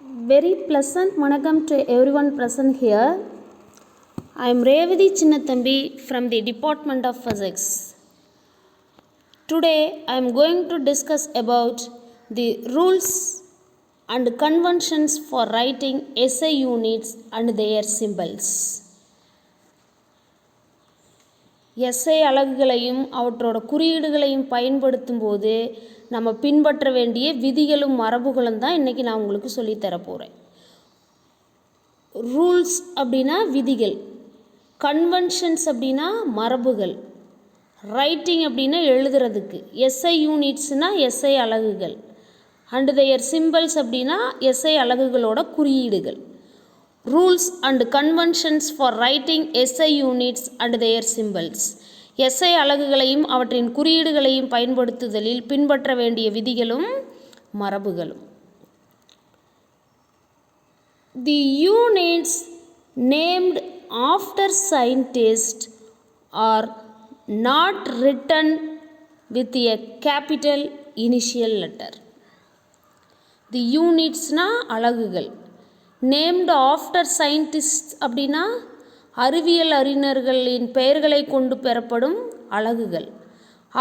Very pleasant Vanakkam to everyone present here. I am Revati Chinnathambi from the Department of Physics. Today I am going to discuss about the rules and conventions for writing SI units and their symbols. SI அலகுகளையும் அவற்றோட குறியீடுகளையும் பயன்படுத்தும் போது நம்ம பின்பற்ற வேண்டிய விதிகளும் மரபுகளும் தான் இன்றைக்கி நான் உங்களுக்கு சொல்லித்தர போகிறேன். ரூல்ஸ் அப்படின்னா விதிகள், கன்வென்ஷன்ஸ் அப்படின்னா மரபுகள், ரைட்டிங் அப்படின்னா எழுதுறதுக்கு, எஸ்ஐ யூனிட்ஸ்னால் எஸ்ஐ அலகுகள், அண்ட் their சிம்பிள்ஸ் அப்படின்னா எஸ்ஐ அலகுகளோட குறியீடுகள். Rules and conventions for writing SI units and their symbols. SI அலகுகளையும் அவற்றின் குறியீடுகளையும் பயன்படுத்துதலில் பின்பற்ற வேண்டிய விதிகளும் மரபுகளும். The units named after scientists are not written with a capital initial letter. The unitsனா அலகுகள். Named after scientists அப்படின்னா அறிவியல் அறிஞர்களின் பெயர்களை கொண்டு பெறப்படும் அலகுகள்.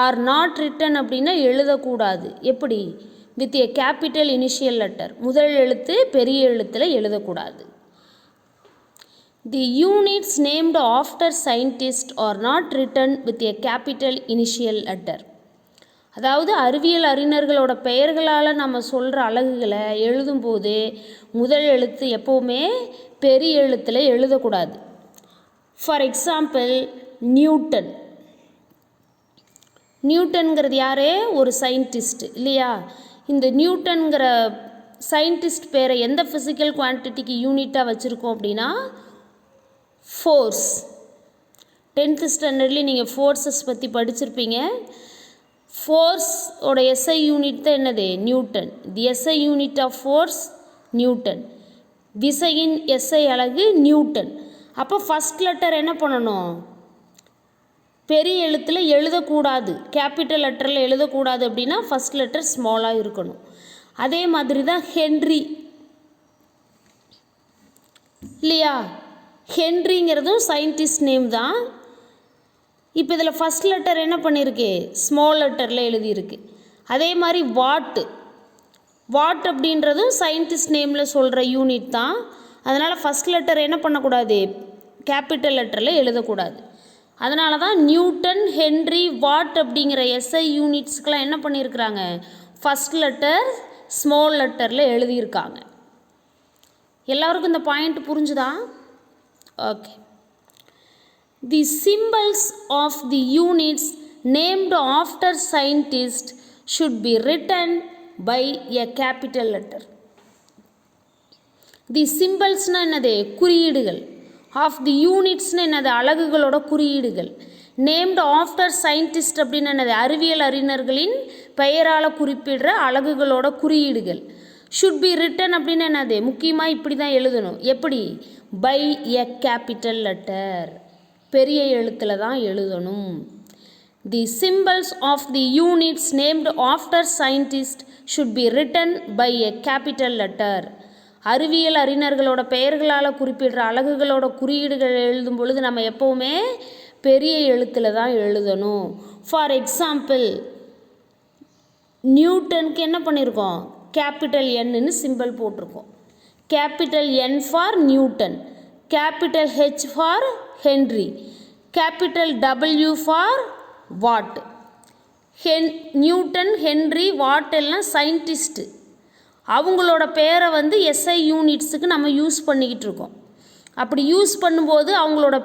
ஆர் நாட் ரிட்டன் அப்படின்னா எழுதக்கூடாது. எப்படி? With a capital initial letter, முதல் எழுத்து பெரிய எழுத்தில் எழுதக்கூடாது. The units named after scientist are not written with a capital initial letter. அதாவது அறிவியல் அறிஞர்களோட பெயர்களால் நம்ம சொல்கிற அலகுகளை எழுதும்போது முதல் எழுத்து எப்போவுமே பெரிய எழுத்தில் எழுதக்கூடாது. For example Newton. நியூட்டன்கிறது யார்? ஒரு சயின்டிஸ்ட் இல்லையா? இந்த நியூட்டன்கிற சயின்டிஸ்ட் பேரை எந்த ஃபிசிக்கல் குவான்டிட்டிக்கு யூனிட்டாக வச்சுருக்கோம் அப்படின்னா ஃபோர்ஸ். 10th ஸ்டாண்டர்ட்லேயும் நீங்கள் ஃபோர்ஸஸ் பற்றி படிச்சிருப்பீங்க. ஃபோர்ஸோட எஸ்ஐ யூனிட் தான் என்னது? Newton. The SI unit of force newton. விசையின் எஸ்ஐ அலகு நியூட்டன். அப்போ ஃபஸ்ட் லெட்டர் என்ன பண்ணணும்? பெரிய எழுத்தில் எழுதக்கூடாது, கேபிட்டல் லெட்டரில் எழுதக்கூடாது. அப்படின்னா ஃபஸ்ட் லெட்டர் ஸ்மாலாக இருக்கணும். அதே மாதிரி தான் ஹென்ரி இல்லையா? ஹென்ரிங்கிறதும் சயின்டிஸ்ட் நேம் தான். இப்போ இதில் ஃபஸ்ட் லெட்டர் என்ன பண்ணியிருக்கு? ஸ்மால் லெட்டரில் எழுதியிருக்கு. அதே மாதிரி வாட்டு. வாட் அப்படின்றதும் சயின்டிஸ்ட் நேமில் சொல்கிற யூனிட் தான். அதனால் ஃபஸ்ட் லெட்டர் என்ன பண்ணக்கூடாது? கேபிட்டல் லெட்டரில் எழுதக்கூடாது. அதனால தான் நியூட்டன், ஹென்ரி, வாட் அப்படிங்கிற எஸ்ஐ யூனிட்ஸ்க்கெலாம் என்ன பண்ணியிருக்கிறாங்க? ஃபஸ்ட் லெட்டர் ஸ்மால் லெட்டரில் எழுதியிருக்காங்க. எல்லோருக்கும் இந்த பாயிண்ட் புரிஞ்சுதா? Okay. The symbols of the units named after scientist should be written by a capital letter. The சிம்பிள்ஸ்னால் என்னது? குறியீடுகள். ஆஃப் தி யூனிட்ஸ்னால் என்னது? அலகுகளோட குறியீடுகள். நேம்டு ஆஃப்டர் சயின்டிஸ்ட் அப்படின்னு என்னது? அறிவியல் அறிஞர்களின் பெயரால் குறிப்பிடுற அலகுகளோட குறியீடுகள். ஷுட் பி ரிட்டன் அப்படின்னு என்னது? முக்கியமாக இப்படி தான் எழுதணும். எப்படி? பை எ கேபிட்டல் லெட்டர், பெரிய எழுத்தில் தான் எழுதணும். The symbols of the units named after scientist should be written by a capital letter. அறிவியல் அறிஞர்களோட பெயர்களால் குறிப்பிடுற அலகுகளோட குறியீடுகள் எழுதும் பொழுது நம்ம எப்போவுமே பெரிய எழுத்தில் தான் எழுதணும். ஃபார் எக்ஸாம்பிள் நியூட்டனுக்கு என்ன பண்ணியிருக்கோம்? கேபிட்டல் என்னு சிம்பிள் போட்டிருக்கோம். Capital N for Newton, capital H for Henry, capital W for what. Newton, Henry, what எல்லாம் சயின்டிஸ்ட்டு. அவங்களோட பேரை வந்து எஸ்ஐ யூனிட்ஸுக்கு நம்ம யூஸ் பண்ணிக்கிட்டு இருக்கோம். அப்படி யூஸ் பண்ணும்போது அவங்களோட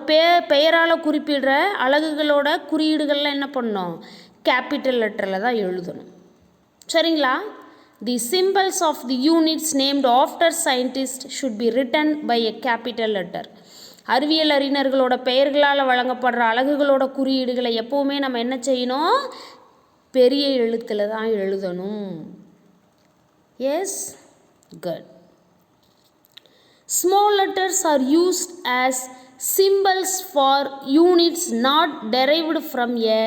பெயரால் குறிப்பிடுற அலகுகளோட குறியீடுகள்லாம் என்ன பண்ணணும்? கேபிட்டல் லெட்டரில் தான் எழுதணும். சரிங்களா? The symbols of the units named after scientist should be written by a capital letter. அறிவியல் அறிஞர்களோட பெயர்களால் வழங்கப்படுற அலகுகளோட குறியீடுகளை எப்போவுமே நம்ம என்ன செய்யணும்? பெரிய எழுத்தில் தான் எழுதணும். Yes? Good. Small letters are used as symbols for units not derived from a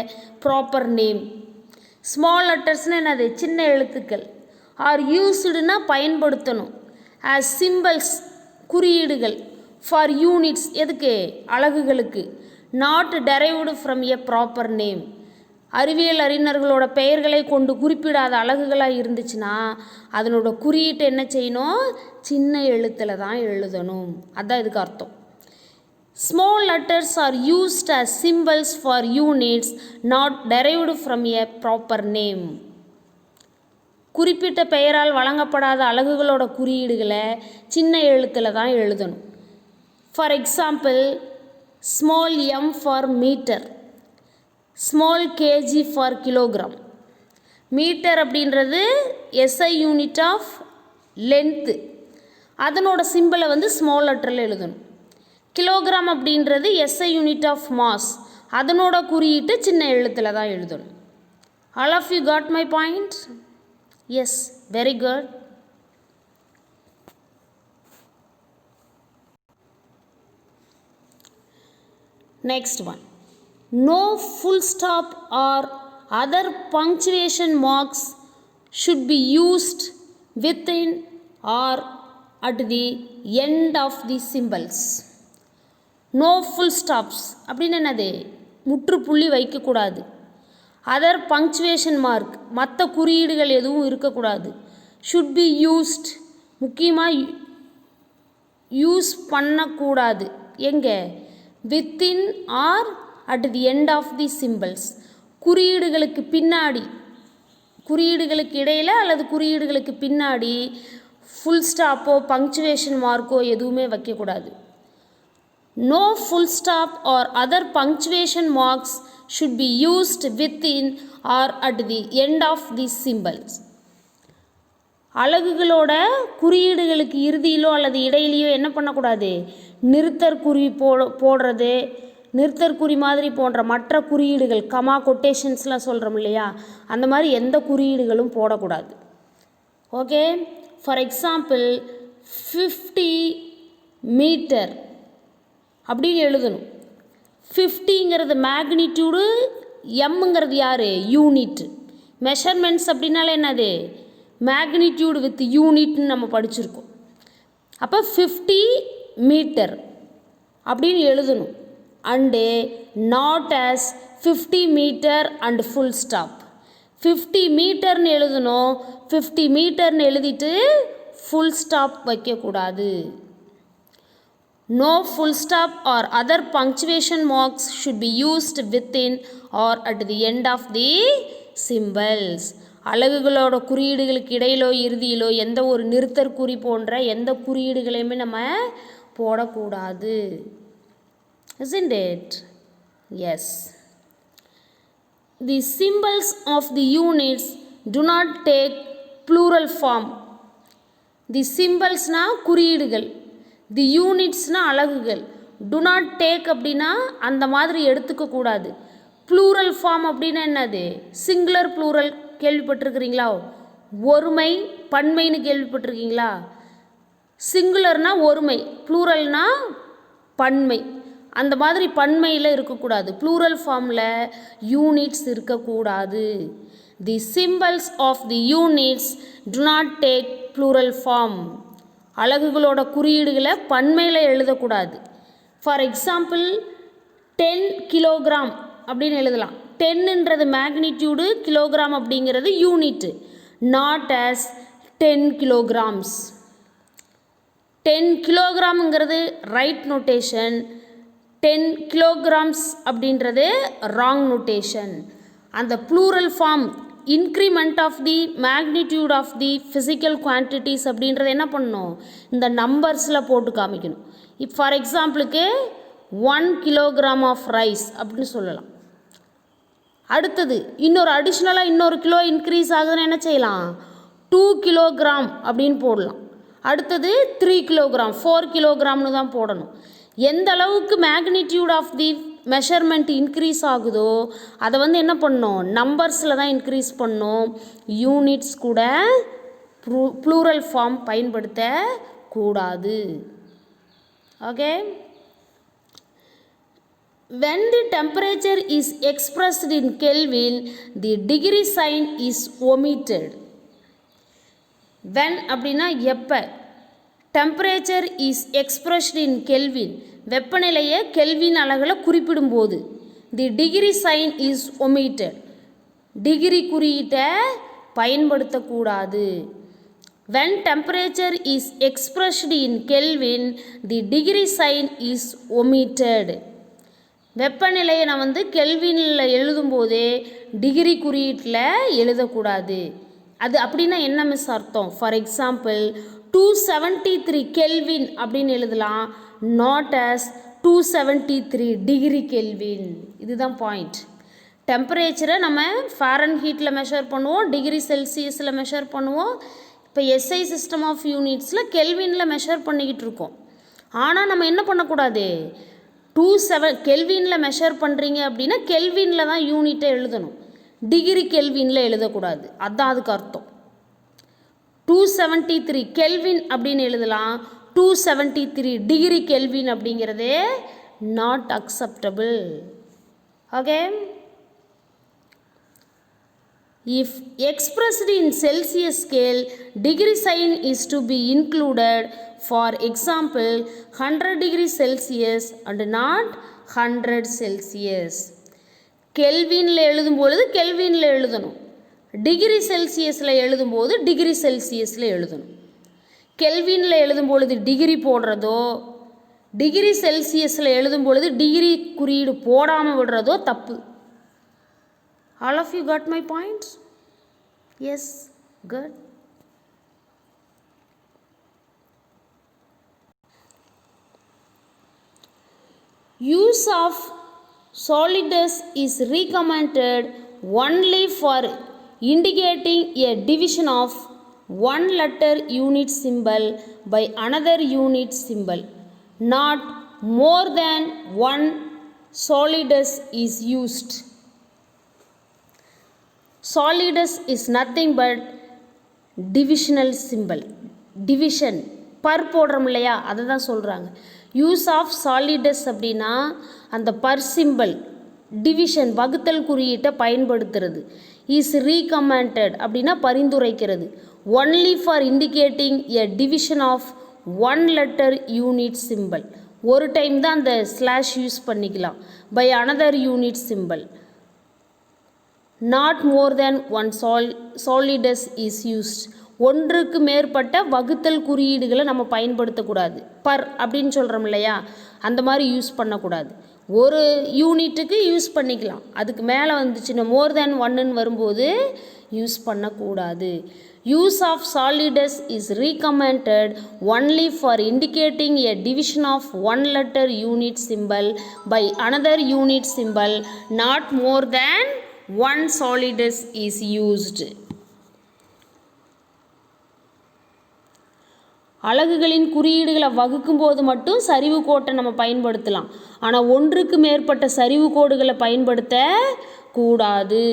proper name. Small letters என்னது? சின்ன எழுத்துக்கள். ஆர் யூஸ்டுனா பயன்படுத்தணும். as symbols குறியீடுகள் for units எதுக்கு அலகுகளுக்கு not derived from a proper name அறிவியல் அறிஞர்களோட பெயர்களை கொண்டு குறிப்பிடாத அலகுகளாக இருந்துச்சுன்னா அதனோட குறியீட்டை என்ன செய்யணும் சின்ன எழுத்தில் தான் எழுதணும். அதுதான் இதுக்கு அர்த்தம். Small letters are used as symbols for units not derived from a proper name. குறிப்பிட்ட பெயரால் வழங்கப்படாத அலகுகளோட குறியீடுகளை சின்ன எழுத்தில் தான் எழுதணும். For example, small m for meter, small kg for kilogram. Metre அப்படின்றது SI யூனிட் ஆஃப் லென்த்து, அதனோட சிம்பிளை வந்து ஸ்மால் லெட்டரில் எழுதணும். கிலோகிராம் அப்படின்றது SI யூனிட் ஆஃப் மாஸ், அதனோட குறியீட்டு சின்ன எழுத்தில் தான் எழுதணும். All of you got my point? Yes, very good. Next one. No full stop or other punctuation marks should be used within or at the end of the symbols. No full stops அப்படின்னு என்னது முற்றுப்புள்ளி வைக்கக்கூடாது. Other punctuation mark மற்ற குறியீடுகள் எதுவும் இருக்கக்கூடாது. should be used முக்கியமாக use பண்ணக்கூடாது. எங்கே within or at the end of the symbols குறியீடுகளுக்கு பின்னாடி, குறியீடுகளுக்கு இடையில் அல்லது குறியீடுகளுக்கு பின்னாடி ஃபுல் ஸ்டாப்போ பங்க்சுவேஷன் மார்க்கோ எதுவுமே வைக்கக்கூடாது. No full stop or other punctuation marks should be used within or at the end of these symbols. அலகுகளோட குறியீடுகளுக்கு இறுதியிலோ அல்லது இடையிலையோ என்ன பண்ணக்கூடாது நிறுத்தற்குறி போடுறது, நிறுத்தற்குறி மாதிரி போன்ற மற்ற குறியீடுகள் கமா கொட்டேஷன்ஸ்லாம் சொல்கிறோம் இல்லையா, அந்த மாதிரி எந்த குறியீடுகளும் போடக்கூடாது. ஓகே, ஃபார் எக்ஸாம்பிள் 50 மீட்டர் அப்படின்னு எழுதணும். 50ங்கிறது மேக்னிடியூடு, எம்ங்கிறது யார் யூனிட். மெஷர்மெண்ட்ஸ் அப்படின்னால என்னது மேக்னிடியூடு வித் யூனிட்னு நம்ம படிச்சிருக்கோம். அப்போ 50 மீட்டர் அப்படின்னு எழுதணும். And not as 50 metre and full stop. 50 மீட்டர்னு எழுதணும். 50 மீட்டர்னு எழுதிட்டு ஃபுல் ஸ்டாப் வைக்கக்கூடாது. No full stop or other punctuation marks should be used within or at the end of the symbols. அலகுகளோட குறியீடுகளுக்கு இடையிலோ இறுதியிலோ எந்த ஒரு நிறுத்தற்குறி போன்ற எந்த குறியீடுகளையுமே நம்ம போடக்கூடாது. Isn't it? Yes. The symbols of the units do not take plural form. The symbols na குறியீடுகள், தி யூனிட்ஸ்னால் அலகுகள். To not take அப்படின்னா அந்த மாதிரி எடுத்துக்க கூடாது. ப்ளூரல் ஃபார்ம் அப்படின்னா என்னது சிங்குலர் ப்ளூரல் கேள்விப்பட்டிருக்கிறீங்களா? ஒருமை பன்மைன்னு கேள்விப்பட்டிருக்கீங்களா? சிங்குலர்னால் ஒருமை, ப்ளூரல்னா பன்மை. அந்த மாதிரி பன்மையில் இருக்கக்கூடாது. ப்ளூரல் ஃபார்மில் யூனிட்ஸ் இருக்கக்கூடாது. The symbols of the units do not take plural form. அலகுகளோட குறியீடுகளை பன்மையில் எழுதக்கூடாது. ஃபார் எக்ஸாம்பிள் 10 கிலோகிராம் அப்படின்னு எழுதலாம். 10ன்றது மேக்னிடியூடு, கிலோகிராம் அப்படிங்கிறது யூனிட்டு. Not as 10 kilograms. 10 கிலோகிராம்ங்கிறது ரைட் நோட்டேஷன், 10 கிலோகிராம்ஸ் அப்படின்றது ராங் நோட்டேஷன். அந்த plural form increment of the magnitude of the physical quantities அப்படின்றத என்ன பண்ணணும் இந்த நம்பர்ஸில் போட்டு காமிக்கணும். இப்போ ஃபார் எக்ஸாம்பிளுக்கு 1 கிலோகிராம் ஆஃப் ரைஸ் அப்படின்னு சொல்லலாம். அடுத்தது இன்னொரு அடிஷ்னலாக இன்னொரு கிலோ இன்க்ரீஸ் ஆகுதுன்னு என்ன செய்யலாம் 2 கிலோகிராம் அப்படின்னு போடலாம். அடுத்தது 3 கிலோகிராம் 4 கிலோகிராம்னு தான் போடணும். எந்த அளவுக்கு magnitude of the measurement increase ஆகுதோ அதை வந்து என்ன பண்ணணும் நம்பர்ஸில் தான் இன்க்ரீஸ் பண்ணணும். யூனிட்ஸ் கூட ப்ளூரல் ஃபார்ம் பயன்படுத்தக்கூடாது. Okay. When the temperature is expressed in Kelvin, the degree sign is omitted. When அப்படின்னா எப்போ, temperature is expressed in kelvin, வெப்பநிலையை கெல்வின் அலகில் குறிப்பிடும்போது. தி degree sign is omitted, degree குறியீட்டை பயன்படுத்தக்கூடாது. when temperature is expressed in Kelvin, the degree sign is omitted. வெப்பநிலையை நான் கெல்வினில் எழுதும்போதே degree குறியீட்டில் எழுதக்கூடாது. அது அப்படின்னா என்ன மிஸ் அர்த்தம்? ஃபார் எக்ஸாம்பிள் 273 கெல்வின் அப்படின்னு எழுதலாம், நாட் ஆஸ் 273 டிகிரி கெல்வின். இதுதான் பாயிண்ட். டெம்பரேச்சரை நம்ம ஃபாரன்ஹீட்டில் மெஷர் பண்ணுவோம், டிகிரி செல்சியஸில் மெஷர் பண்ணுவோம். இப்போ எஸ்ஐ சிஸ்டம் ஆஃப் யூனிட்ஸில் கெல்வினில் மெஷர் பண்ணிக்கிட்டு இருக்கோம். ஆனால் நம்ம என்ன பண்ணக்கூடாது, 27 கெல்வினில் மெஷர் பண்ணுறீங்க அப்படின்னா கெல்வினில் தான் யூனிட்டை எழுதணும், டிகிரி கெல்வினில் எழுதக்கூடாது. அதுதான் அதுக்கு அர்த்தம். 273 கெல்வின் அப்படின்னு எழுதலாம், 273 டிகிரி கெல்வின் அப்படிங்கிறதே not acceptable. Okay, if expressed in Celsius scale, degree sign is to be included. For example, 100 degree Celsius and not 100 Celsius. கெல்வினில் எழுதும்பொழுது கெல்வினில் எழுதணும், டிகிரி செல்சியஸில் எழுதும்போது டிகிரி செல்சியஸில் எழுதணும். கெல்வினில் எழுதும்பொழுது டிகிரி போடுறதோ, டிகிரி செல்சியஸில் எழுதும்பொழுது டிகிரி குறியீடு போடாமல் விடுறதோ தப்பு. All of you got my points? Yes, good. Use of solidus is recommended only for indicating a division of one letter unit symbol by another unit symbol. Not more than one solidus is used. Solidus is nothing but divisional symbol. division per போடுறோம் இல்லையா, அதை தான் சொல்கிறாங்க. Use of solidus அப்படின்னா அந்த per simple division வகுத்தல் குறியீட்டை பயன்படுத்துறது. இஸ் ரீகமெண்டட் அப்படின்னா பரிந்துரைக்கிறது. Only for indicating a division of one letter unit symbol. ஒரு டைம் தான் அந்த ஸ்லாஷ் யூஸ் பண்ணிக்கலாம். By another unit symbol. not more than one solidus is used. ஒன்றுக்கு மேற்பட்ட வகுத்தல் குறியீடுகளை நம்ம பயன்படுத்தக்கூடாது. பர் அப்படின்னு சொல்கிறோம் இல்லையா, அந்த மாதிரி யூஸ் பண்ணக்கூடாது. ஒரு யூனிட்டுக்கு யூஸ் பண்ணிக்கலாம், அதுக்கு மேலே வந்துச்சுன்னா மோர் தேன் ஒன்னுன்னு வரும்போது யூஸ் பண்ணக்கூடாது. Use of solidus is recommended only for indicating a division of one letter unit symbol by another unit symbol. Not more than one solidus is used. அலகுகளின் குறியீடுகளை வகுக்கும் போது மட்டும் சரிவு கோட்டை நம்ம பயன்படுத்தலாம், ஆனால் ஒன்றுக்கு மேற்பட்ட சரிவு கோடுகளை பயன்படுத்த கூடாது.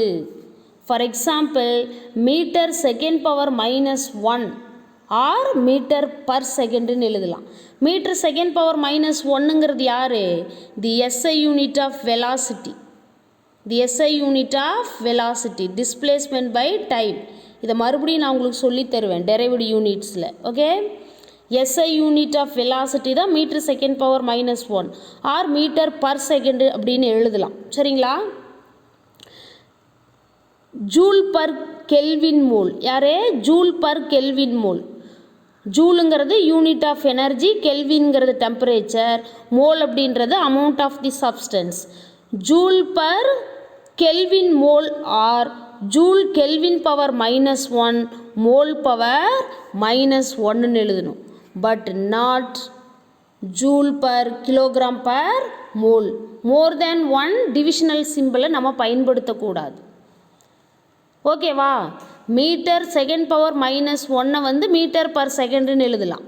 For example metre second power -1 or metre per செகண்டுன்னு எழுதலாம். மீட்டர் செகண்ட் பவர் -1ங்கிறது யார்? The SI unit of velocity. The SI unit of velocity, displacement by time. இதை மறுபடியும் நான் உங்களுக்கு சொல்லி தருவேன் டெரைவ்டு யூனிட்ஸில். Okay, SI unit of velocity தான் metre second power -1 or metre per second அப்படின்னு எழுதலாம். சரிங்களா? Joule per kelvin mole. யாரே? Joule per kelvin mole. ஜூலுங்கிறது யூனிட் ஆஃப் எனர்ஜி, கெல்வின்ங்கிறது டெம்பரேச்சர், மோல் அப்படின்றது amount of the substance. Joule per kelvin mole or joule kelvin power -1 mole power -1ன்னு எழுதணும். But not joule per kilogram per mole. More than one divisional சிம்பிளை நம்ம பயன்படுத்தக்கூடாது. ஓகேவா? Metre second power -1 metre per செகண்டுன்னு எழுதலாம்.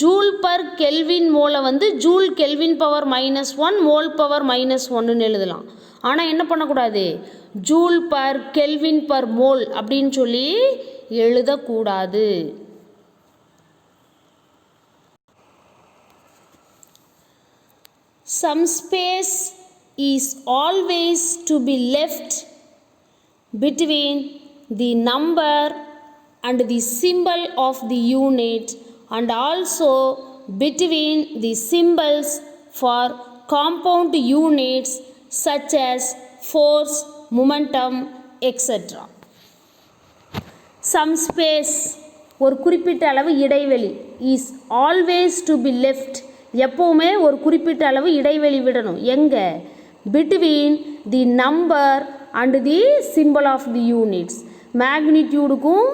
Joule per kelvin மோலை joule kelvin power -1 mole power -1ன்னு எழுதலாம். ஆனால் என்ன பண்ணக்கூடாது, joule per kelvin per mole அப்படின்னு சொல்லி எழுதக்கூடாது. Some space is always to be left between the number and the symbol of the unit and also between the symbols for compound units such as force, momentum, etc. Some space, ஒரு குறிப்பிட்ட அளவு இடைவெளி, is always to be left, எப்போவுமே ஒரு குறிப்பிட்ட அளவு இடைவெளி விடணும். எங்கே? between the number and the symbol of the units. மேக்னிடியூடுக்கும்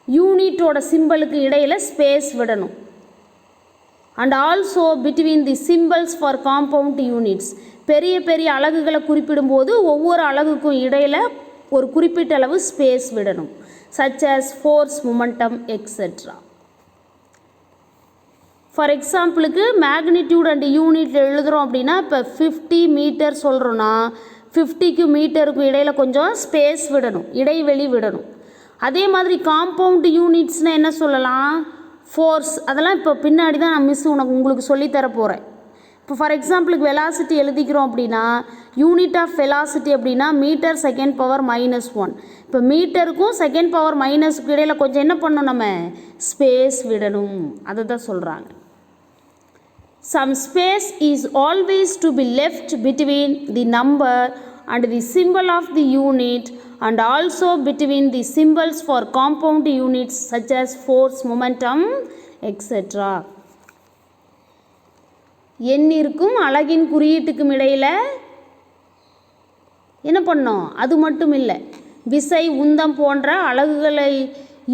யூனிட்டோட சிம்பிளுக்கு இடையில் ஸ்பேஸ் விடணும். And also between the symbols for compound units, பெரிய பெரிய அலகுகளை குறிப்பிடும்போது ஒவ்வொரு அலகுக்கும் இடையில் ஒரு குறிப்பிட்ட அளவு ஸ்பேஸ் விடணும். Such as force, momentum, etcetera. For எக்ஸாம்பிளுக்கு மேக்னிடியூட் அண்ட் யூனிட் எழுதுகிறோம் அப்படின்னா, இப்போ 50 மீட்டர் சொல்கிறோன்னா 50க்கு மீட்டருக்கும் இடையில் கொஞ்சம் ஸ்பேஸ் விடணும், இடைவெளி விடணும். அதே மாதிரி காம்பவுண்ட் யூனிட்ஸ்னால் என்ன சொல்லலாம்? ஃபோர்ஸ், அதெல்லாம் இப்போ பின்னாடி தான் நான் உங்களுக்கு சொல்லித்தர போகிறேன். இப்போ ஃபார் எக்ஸாம்பிளுக்கு வெலாசிட்டி எழுதிக்கிறோம் அப்படின்னா, யூனிட் ஆஃப் வெலாசிட்டி அப்படின்னா மீட்டர் செகண்ட் பவர் -1. இப்போ மீட்டருக்கும் செகண்ட் பவர் மைனஸுக்கு இடையில் கொஞ்சம் என்ன பண்ணணும், நம்ம ஸ்பேஸ் விடணும். அதை தான் சொல்கிறாங்க. Some space is always to be left between the number and the symbol of the unit and also between the symbols for compound units such as force, momentum, etc. எண்ணிற்கும் அலகின் குறியீட்டுக்கும் இடையில் என்ன பண்ணோம்? அது மட்டும் இல்லை, விசை, உந்தம் போன்ற அலகுகளை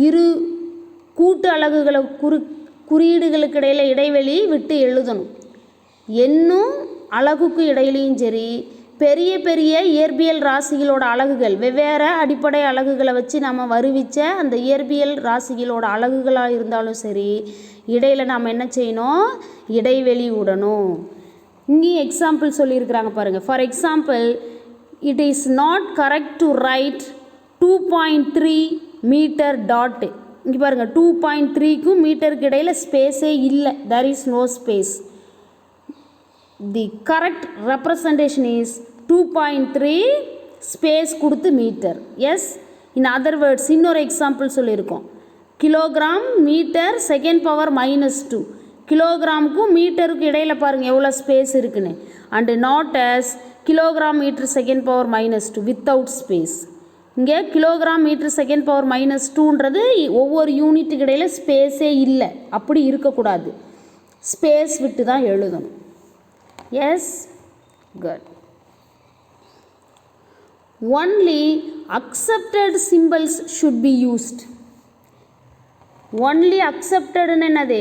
இரு கூட்டு அலகுகளை குறியீடுகளுக்கு இடையில் இடைவெளி விட்டு எழுதணும். எண்ணும் அலகுக்கு இடையிலையும் சரி, பெரிய பெரிய இயற்பியல் ராசிகளோட அலகுகள், வெவ்வேறு அடிப்படை அலகுகளை வச்சு நம்ம வருவித்த அந்த இயற்பியல் ராசிகளோட அலகுகளாக இருந்தாலும் சரி, இடையில் நாம் என்ன செய்யணும்? இடைவெளி விடணும். இங்கேயும் எக்ஸாம்பிள் சொல்லியிருக்கிறாங்க பாருங்கள். For example, it is not correct to write 2.3 metre dot. இங்கே பாருங்கள், 2.3க்கும் மீட்டருக்கு இடையில் ஸ்பேஸே இல்லை, there is no space. The correct representation is 2.3 space கொடுத்து metre. Yes, in other words இன்னொரு எக்ஸாம்பிள் சொல்லியிருக்கோம். Kilogram metre second power -2. கிலோகிராமுக்கும் மீட்டருக்கு இடையில் பாருங்கள் எவ்வளோ ஸ்பேஸ் இருக்குன்னு. And not as kilogram metre second power -2 without space. இங்கே கிலோகிராம் மீட்டர் செகண்ட் பவர் -2ன்றது ஒவ்வொரு யூனிட்டுக்கு இடையில் ஸ்பேஸே இல்லை, அப்படி இருக்கக்கூடாது, ஸ்பேஸ் விட்டு தான் எழுதணும். Yes, good. Only accepted symbols should be used. Only அக்செப்டடுன்னு என்னது?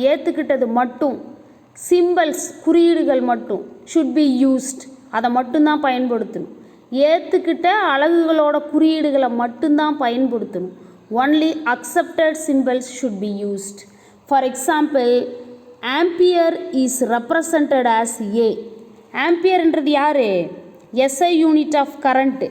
ஏற்றுக்கிட்டது மட்டும், சிம்பிள்ஸ் குறியீடுகள் மட்டும், ஷுட் பி யூஸ்ட், அதை மட்டும்தான் பயன்படுத்தணும். ஏற்றுக்கிட்ட அலகுகளோட குறியீடுகளை மட்டும்தான் பயன்படுத்தணும். Only accepted symbols should be used. For example, ampere is represented as A. ஆம்பியர்ன்றது யார்? SI unit of current.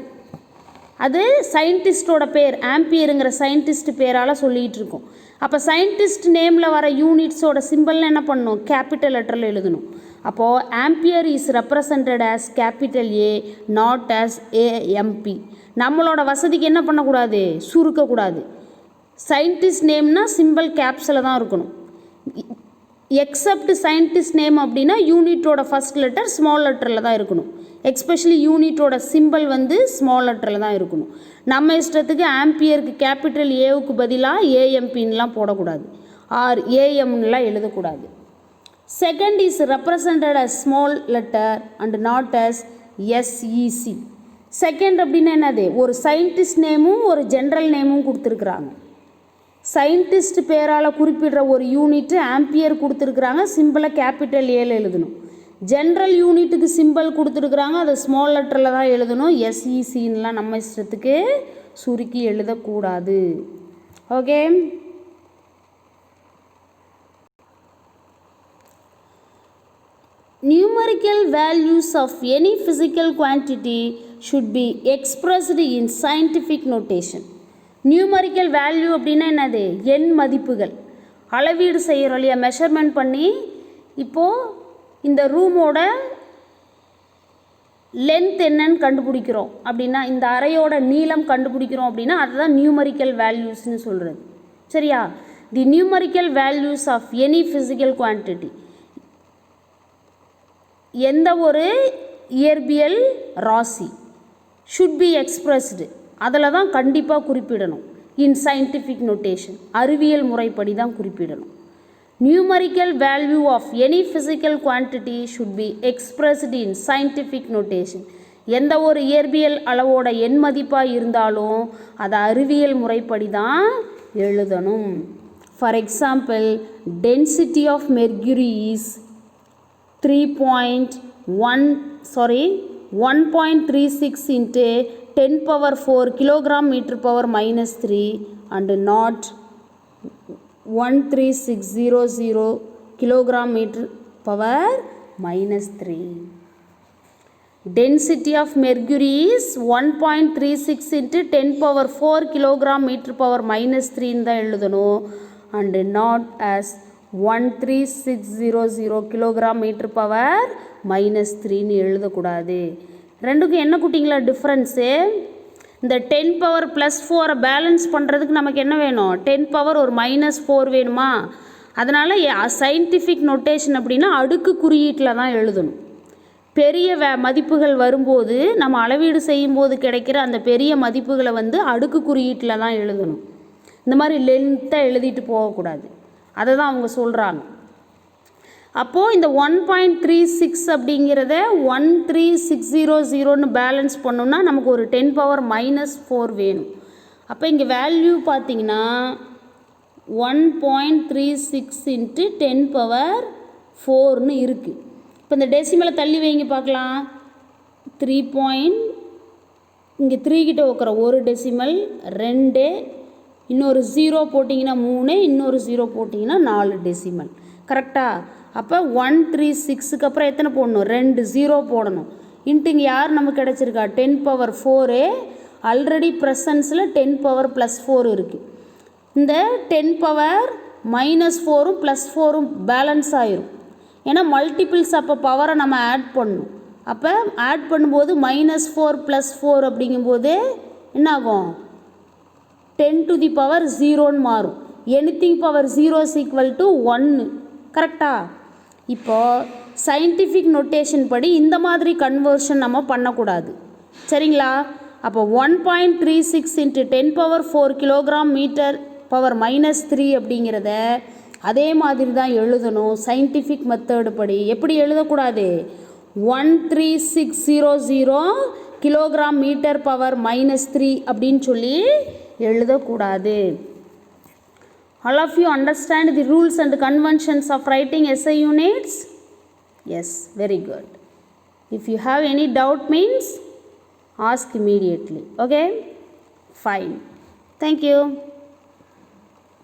அது சயின்டிஸ்டோட பேர், ஆம்பியருங்கிற சயின்டிஸ்ட் பேரால் சொல்லிகிட்டு இருக்கோம். அப்போ சயின்டிஸ்ட் நேமில் வர யூனிட்ஸோட சிம்பிள்னு என்ன பண்ணணும்? கேபிட்டல் லெட்டரில் எழுதணும். அப்போது ampere is represented as capital A, not as AMP. நம்மளோட வசதிக்கு என்ன பண்ணக்கூடாது? சுருக்கக்கூடாது. சயின்டிஸ்ட் நேம்னா சிம்பிள் கேப்ஸில் தான் இருக்கணும். எக்ஸப்ட் சயின்டிஸ்ட் நேம் அப்படின்னா யூனிட்டோட ஃபஸ்ட் லெட்டர் ஸ்மால் லெட்டரில் தான் இருக்கணும். எக்ஸ்பெஷலி யூனிட்டோட சிம்பிள் வந்து ஸ்மால் லெட்டரில் தான் இருக்கணும். நம்ம இஷ்டத்துக்கு ஆம்பியருக்கு கேபிட்டல் ஏவுக்கு பதிலாக ஏஎம்பின்லாம் போடக்கூடாது, ஆர் ஏஎம்லாம் எழுதக்கூடாது. Second is represented as small letter and not as SEC. Second அப்படின்னா என்னது? ஒரு சயின்டிஸ்ட் நேமும் ஒரு ஜென்ரல் நேமும் கொடுத்துருக்குறாங்க. சயின்டிஸ்ட் பேரால் குறிப்பிடுற ஒரு யூனிட்டு ஆம்பியர் கொடுத்துருக்குறாங்க, சிம்பிளை கேபிட்டல் ஏல எழுதணும். ஜென்ரல் யூனிட்டுக்கு சிம்பிள் கொடுத்துருக்குறாங்க, அதை ஸ்மால் லெட்டரில் தான் எழுதணும். எஸ்இசின்லாம் நம்ம இஷ்டத்துக்கு சுருக்கி எழுதக்கூடாது. Okay. Numerical values of any physical quantity should be expressed in scientific notation. Numerical value அப்படின்னா என்னது? எண் மதிப்புகள். அளவீடு செய்கிறோம் இல்லையா, மெஷர்மெண்ட் பண்ணி. இப்போது இந்த ரூமோட லென்த் என்னன்னு கண்டுபிடிக்கிறோம் அப்படின்னா, இந்த அறையோட நீளம் கண்டுபிடிக்கிறோம் அப்படின்னா அதுதான் நியூமரிக்கல் வேல்யூஸ்னு சொல்கிறது. சரியா? The numerical values of any physical quantity, எந்த ஒரு இயற்பியல் ராசி ஷுட் பி எக்ஸ்பிரஸ்டு, அதில் தான் கண்டிப்பாக குறிப்பிடணும். இன் சயின்டிஃபிக் நோட்டேஷன், அறிவியல் முறைப்படி தான் குறிப்பிடணும். Numerical value of any physical quantity should be expressed in scientific notation. எந்த ஒரு இயற்பியல் அளவோட எண் மதிப்பாக இருந்தாலும் அதை அறிவியல் முறைப்படி தான் எழுதணும். For example, density of mercury is 1.36 into 10 power 4 kilogram meter power minus 3 and not 13600 kilogram meter power minus 3. Density of mercury is 1.36 into 10 power 4 kilogram meter power minus 3 in the எழுதணும் and not as 13600 kilogram meter power minus 3 எழுதக்கூடாது. ரெண்டுக்கும் என்ன குட்டிங்களா difference? இந்த 10 power plus 4 balance பண்ணுறதுக்கு நமக்கு என்ன வேணும்? 10 பவர் ஒரு -4 வேணுமா? அதனால் சயின்டிஃபிக் நோட்டேஷன் அப்படின்னா அடுக்கு குறியீட்டில் தான் எழுதணும். பெரிய மதிப்புகள் வரும்போது நம்ம அளவீடு செய்யும்போது கிடைக்கிற அந்த பெரிய மதிப்புகளை அடுக்கு குறியீட்டில் தான் எழுதணும். இந்த மாதிரி லென்த்தாக எழுதிட்டு போகக்கூடாது. அதை தான் அவங்க சொல்கிறாங்க. அப்போது இந்த 1.36 அப்படிங்கிறத 13600ன்னு பேலன்ஸ் பண்ணோம்னா நமக்கு ஒரு 10 பவர் -4 வேணும். அப்போ இங்கே வேல்யூ பார்த்திங்கன்னா 1.36 into 10 பவர் 4ன்னு இருக்குது. இப்போ இந்த டெசிமலை தள்ளி வைங்க பார்க்கலாம். 3. இங்கே 3 கிட்ட வைக்கிற ஒரு டெசிமல் 2, இன்னொரு 0 போட்டிங்கன்னா 3, இன்னொரு 0 போட்டிங்கன்னா 4 டெசிமல். கரெக்டாக? அப்போ 136க்கு அப்புறம் எத்தனை போடணும்? 2 0 போடணும். இன்ட்டு இங்கே யார் நமக்கு கிடச்சிருக்கா? 10 பவர் 4. ஆல்ரெடி ப்ரெசன்ஸில் 10 பவர் +4 இருக்குது. இந்த 10 பவர் -4ம் +4ம் பேலன்ஸ் ஆயிரும். ஏன்னா மல்டிபிள்ஸ் அப்போ பவரை நம்ம ஆட் பண்ணணும். அப்போ ஆட் பண்ணும்போது -4 +4 அப்படிங்கும்போது என்னாகும்? 10 to the power 0ன்னு மாறும். Anything power 0 = 1. கரெக்டாக? இப்போது சயின்டிஃபிக் நோட்டேஷன் படி இந்த மாதிரி கன்வர்ஷன் நம்ம பண்ணக்கூடாது. சரிங்களா? அப்போ 1.36 into 10 power 4 kilogram metre power -3 அப்படிங்கிறத அதே மாதிரி தான் எழுதணும். சயின்டிஃபிக் மெத்தடு படி எப்படி எழுதக்கூடாது? 13600 கிலோகிராம் மீட்டர் பவர் -3 அப்படின்னு சொல்லி எழுதக்கூடாது. All of you understand the rules and conventions of writing essay units? Yes, very good. If you have any doubt means ask immediately. Okay? Fine. Thank you.